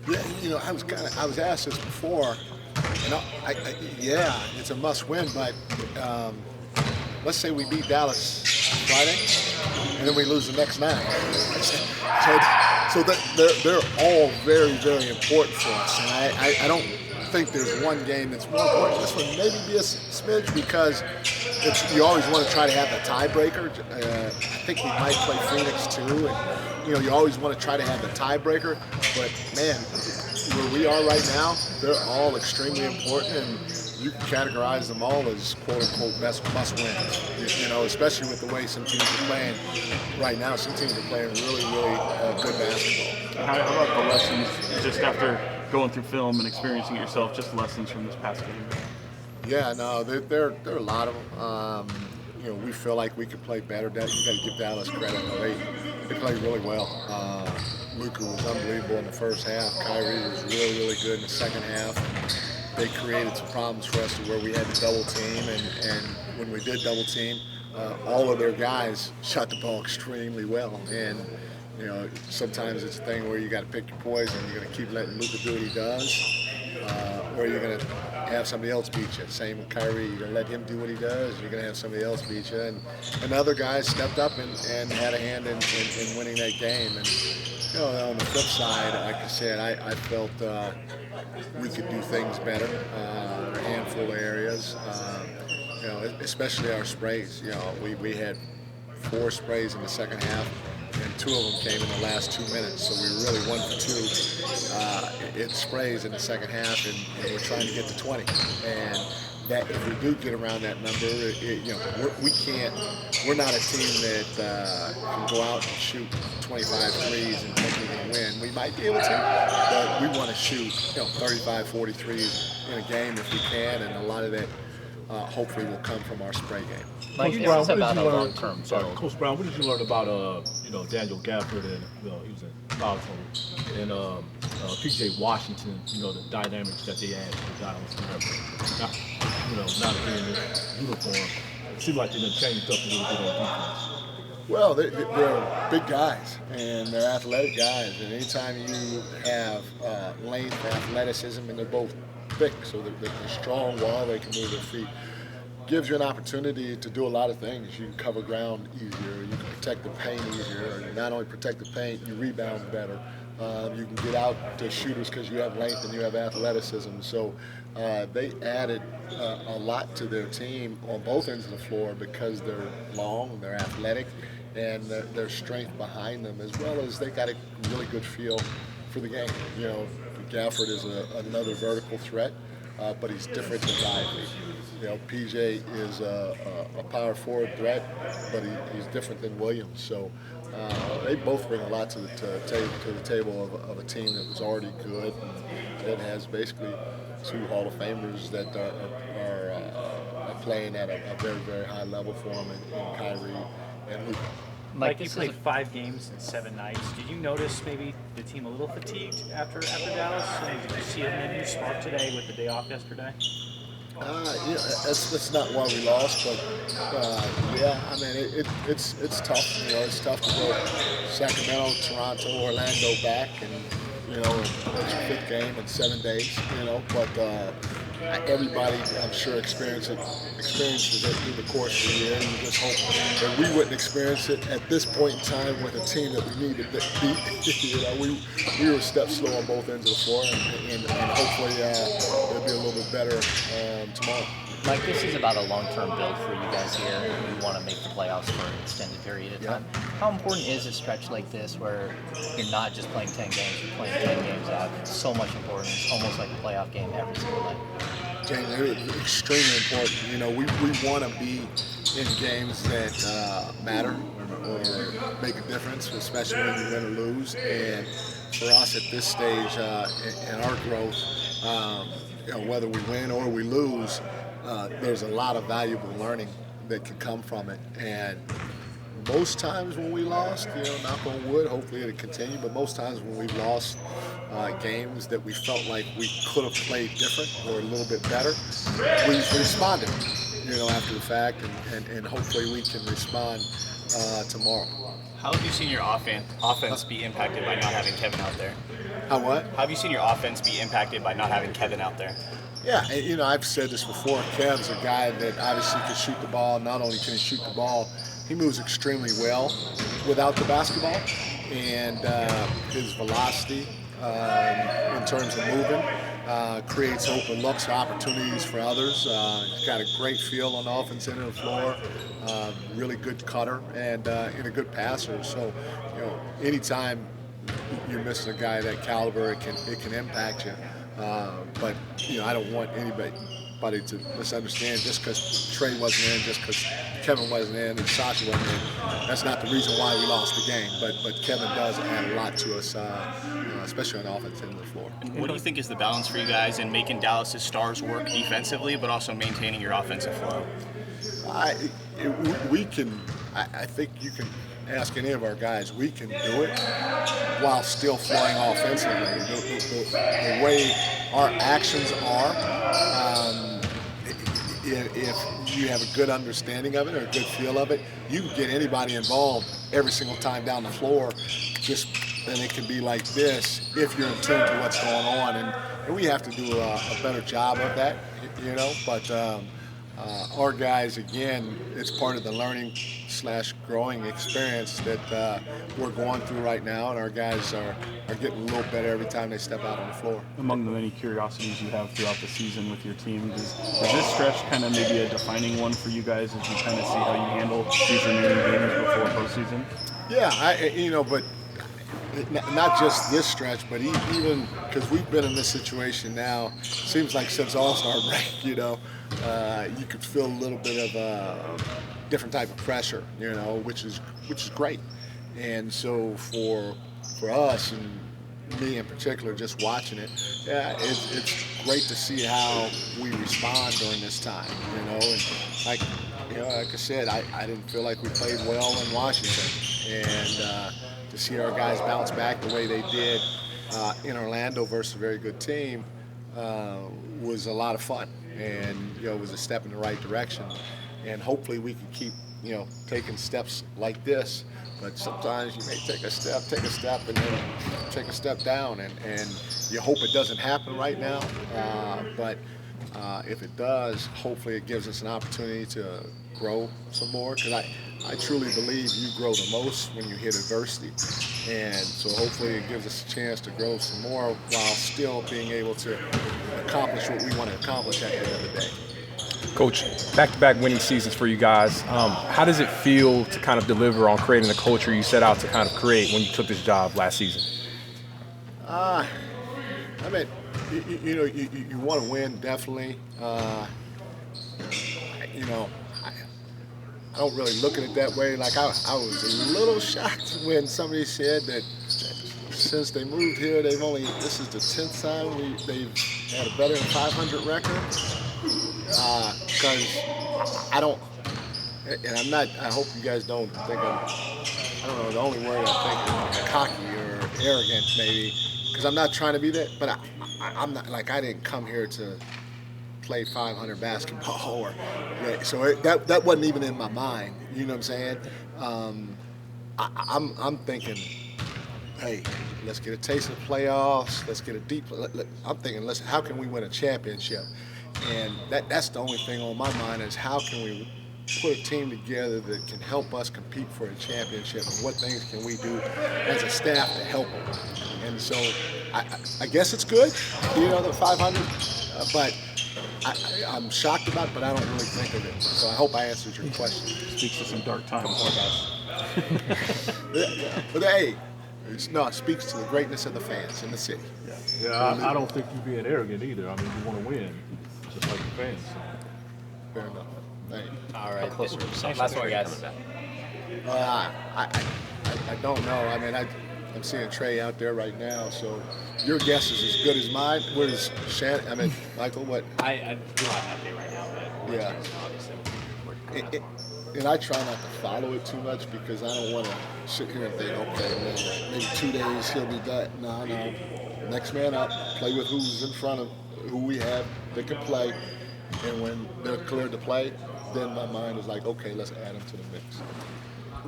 Yeah, I was asked this before, and yeah, it's a must-win. But um, let's say we beat Dallas Friday, and then we lose the next nine. So they're all very, very important for us. And I don't think there's one game that's more important. This one maybe be a smidge because you always want to try to have the tiebreaker. I think we might play Phoenix too, and you always want to try to have the tiebreaker. But man, where we are right now, they're all extremely important, and you can categorize them all as quote unquote must wins. Especially with the way some teams are playing right now. Some teams are playing really, really good basketball. How about the lessons just after going through film and experiencing it yourself? Just lessons from this past game. Yeah, no, there are a lot of them. We feel like we could play better. You got to give Dallas credit. They played really well. Luka was unbelievable in the first half. Kyrie was really, really good in the second half. They created some problems for us to where we had to double team, and when we did double team, all of their guys shot the ball extremely well. And sometimes it's a thing where you got to pick your poison. You're going to keep letting Luka do what he does, or you're going to have somebody else beat you. Same with Kyrie. You're going to let him do what he does. You're going to have somebody else beat you. And another guy stepped up and had a hand in winning that game. And on the flip side, like I said, I felt we could do things better. A handful of areas. Especially our sprays. We had 4 sprays in the second half, and 2 of them came in the last 2 minutes. So we were really 1 for 2 in sprays in the second half, and we're trying to get to 20. And that if we do get around that number, we're not a team that can go out and shoot 25 threes and think we're going to win. We might be able to, but we want to shoot 35, 40 threes in a game if we can, and a lot of that hopefully will come from our spray game. Coach Brown, what did you learn? Coach Brown, what did you learn about Daniel Gafford and he was in Dallas and PJ Washington? The dynamics that they add to the Dallas Mavericks. Not being in the uniform, it seemed like they done changed up a little bit on defense. Well, they're big guys, and they're athletic guys. And anytime you have length, athleticism, and they're both thick, so they're strong while they can move their feet, gives you an opportunity to do a lot of things. You can cover ground easier. You can protect the paint easier. And not only protect the paint, you rebound better. You can get out to shooters because you have length and you have athleticism. So they added a lot to their team on both ends of the floor because they're long, they're athletic, and their strength behind them, as well as they got a really good feel for the game. Gafford is another vertical threat, but he's different than Lively. PJ is a power forward threat, but he's different than Williams. So they both bring a lot to the table of a team that was already good and that has basically 2 Hall of Famers that are playing at a very, very high level for them in Kyrie and Luka. Mike, you played 5 games in 7 nights. Did you notice maybe the team a little fatigued after Dallas? Did you see a new spark today with the day off yesterday? That's not why we lost, but it's tough. It's tough to go Sacramento, Toronto, Orlando back, and it's your 5th game in 7 days. But everybody, I'm sure, experiences it through the course of the year. And you just hope that we wouldn't experience it at this point in time with a team that we need to beat. We were a step slow on both ends of the floor, and hopefully it'll be a little bit better tomorrow. Mike, this is about a long-term build for you guys here. You want to make the playoffs for an extended period of time. How important is a stretch like this where you're not just playing 10 games, you're playing 10 games out? So much importance, almost like a playoff game every single night. James, extremely important. We want to be in games that matter or make a difference, especially when you win or lose. And for us at this stage in our growth, whether we win or we lose, there's a lot of valuable learning that can come from it. And most times when we lost, knock on wood, hopefully it'll continue, but most times when we've lost games that we felt like we could have played different or a little bit better, we responded, after the fact, and hopefully we can respond tomorrow. How have you seen your offense be impacted by not having Kevin out there? How what? How have you seen your offense be impacted by not having Kevin out there? Yeah, and, I've said this before. Kev's a guy that obviously can shoot the ball. Not only can he shoot the ball, he moves extremely well without the basketball, and his velocity in terms of moving creates open looks, opportunities for others. He's got a great feel on the offensive end of the floor, really good cutter, and a good passer. So, anytime you're missing a guy of that caliber, it can impact you. But I don't want anybody to misunderstand just because Trey wasn't in, just because Kevin wasn't in, and Sasha wasn't in. That's not the reason why we lost the game. But Kevin does add a lot to us, especially on the offensive end of the floor. And what do you think is the balance for you guys in making Dallas's stars work defensively, but also maintaining your offensive flow? I think you can ask any of our guys. We can do it while still flowing offensively. The way our actions are, if you have a good understanding of it or a good feel of it, you can get anybody involved every single time down the floor. And it can be like this if you're in tune to what's going on, and we have to do a better job of that, But our guys, again, it's part of the learning / growing experience that we're going through right now, and our guys are getting a little better every time they step out on the floor. Among the many curiosities you have throughout the season with your team, is this stretch kind of maybe a defining one for you guys as you kind of see how you handle these remaining games before postseason? Yeah, but not just this stretch, but even because we've been in this situation now, seems like since All-Star break, you could feel a little bit of a different type of pressure, which is great. And so for us and me in particular, just watching it, it's great to see how we respond during this time, And like I said, I didn't feel like we played well in Washington, and to see our guys bounce back the way they did in Orlando versus a very good team was a lot of fun, and it was a step in the right direction. And hopefully we can keep taking steps like this. But sometimes you may take a step, and then take a step down, and you hope it doesn't happen right now. But if it does, hopefully it gives us an opportunity to grow some more, because I truly believe you grow the most when you hit adversity. And so hopefully it gives us a chance to grow some more while still being able to accomplish what we want to accomplish at the end of the day. Coach, back-to-back winning seasons for you guys. How does it feel to kind of deliver on creating the culture you set out to kind of create when you took this job last season? You want to win, definitely. I don't really look at it that way. Like I was a little shocked when somebody said that since they moved here, this is the 10th time they've had a better than 500 record. Because I don't, and I'm not, I hope you guys don't think I don't know, the only word I think is cocky or arrogant maybe, because I'm not trying to be that, but I'm not, like, I didn't come here to play 500 basketball so that wasn't even in my mind, you know what I'm saying? I'm thinking, hey, let's get a taste of the playoffs, let's get a deep, I'm thinking, listen, how can we win a championship? And that's the only thing on my mind is how can we put a team together that can help us compete for a championship, and what things can we do as a staff to help them? And so I guess it's good, the 500, but I'm shocked about it, but I don't really think of it. So I hope I answered your question. Speaks to some dark times for us. But hey, it speaks to the greatness of the fans in the city. Yeah, I don't think you're being arrogant either. I mean, you want to win, just like the fans. So. Fair enough. Hey. All right, last one, guys. I don't know. I mean, I'm seeing Trey out there right now, so your guess is as good as mine. What is Shannon? I mean, Michael, what? I do not have an update right now, but yeah. Obviously. And I try not to follow it too much because I don't want to sit here and think, okay, well, maybe 2 days he'll be done. No. Next man up, play with who's in front of who we have that can play. And when they're cleared to play, then my mind is like, okay, let's add them to the mix.